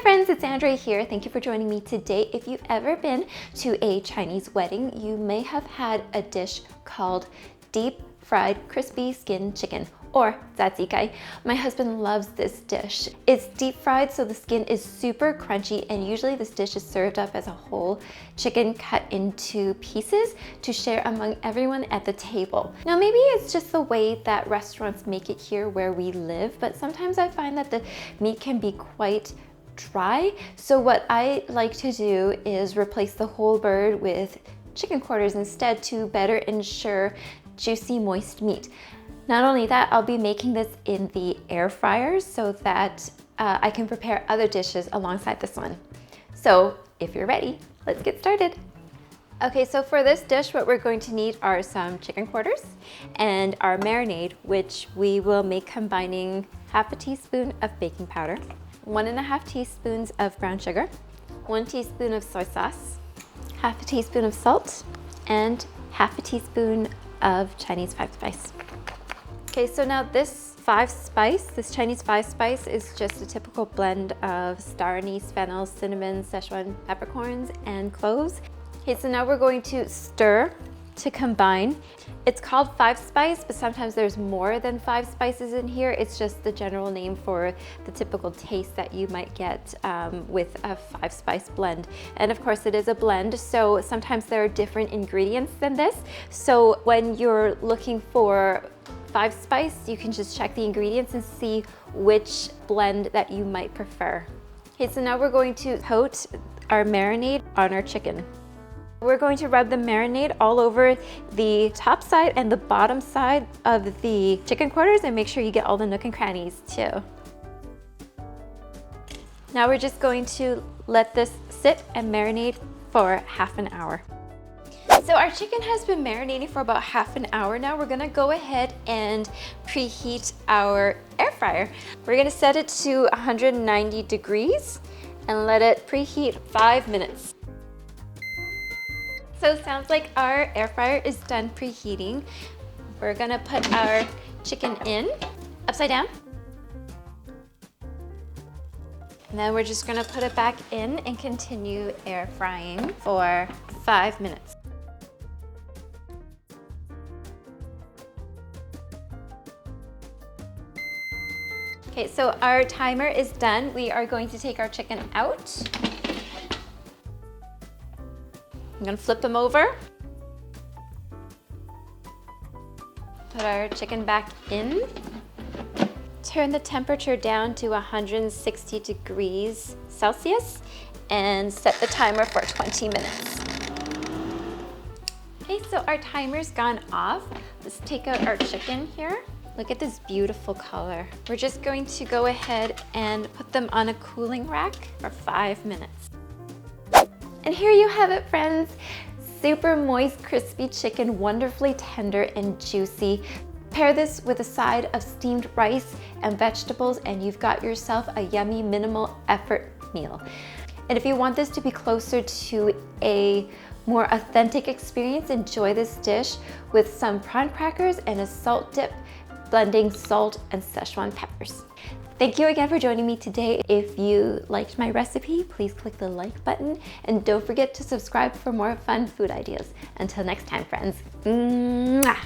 friends, it's Andrea here. Thank you for joining me today. If you've ever been to a Chinese wedding, you may have had a dish called deep fried crispy skin chicken, or tzatziki. My husband loves this dish. It's deep fried, so the skin is super crunchy, and usually this dish is served up as a whole chicken cut into pieces to share among everyone at the table. Now, maybe it's just the way that restaurants make it here where we live, but sometimes I find that the meat can be quite dry. So what I like to do is replace the whole bird with chicken quarters instead to better ensure juicy, moist meat. Not only that, I'll be making this in the air fryer so that I can prepare other dishes alongside this one. So if you're ready, let's get started. Okay, so for this dish, what we're going to need are some chicken quarters and our marinade, which we will make combining half a teaspoon of baking powder, 1.5 teaspoons of brown sugar, 1 teaspoon of soy sauce, half a teaspoon of salt, and half a teaspoon of Chinese 5-spice. Okay, so now this Chinese 5-spice is just a typical blend of star anise, fennel, cinnamon, Szechuan peppercorns, and cloves. Okay, so now we're going to stir to combine. It's called 5-spice, but sometimes there's more than 5 spices in here. It's just the general name for the typical taste that you might get with a 5-spice blend. And of course it is a blend, so sometimes there are different ingredients than this. So when you're looking for 5-spice, you can just check the ingredients and see which blend that you might prefer. Okay, so now we're going to coat our marinade on our chicken. We're going to rub the marinade all over the top side and the bottom side of the chicken quarters, and make sure you get all the nook and crannies too. Now we're just going to let this sit and marinate for half an hour. So our chicken has been marinating for about half an hour now. We're gonna go ahead and preheat our air fryer. We're gonna set it to 190 degrees and let it preheat 5 minutes. So it sounds like our air fryer is done preheating. We're gonna put our chicken in, upside down. And then we're just gonna put it back in and continue air frying for 5 minutes. Okay, so our timer is done. We are going to take our chicken out. I'm gonna flip them over. Put our chicken back in. Turn the temperature down to 160 degrees Celsius and set the timer for 20 minutes. Okay, so our timer's gone off. Let's take out our chicken here. Look at this beautiful color. We're just going to go ahead and put them on a cooling rack for 5 minutes. And here you have it, friends. Super moist, crispy chicken, wonderfully tender and juicy. Pair this with a side of steamed rice and vegetables, and you've got yourself a yummy, minimal effort meal. And if you want this to be closer to a more authentic experience, enjoy this dish with some prawn crackers and a salt dip, blending salt and Szechuan peppers. Thank you again for joining me today. If you liked my recipe, please click the like button and don't forget to subscribe for more fun food ideas. Until next time, friends. Mwah!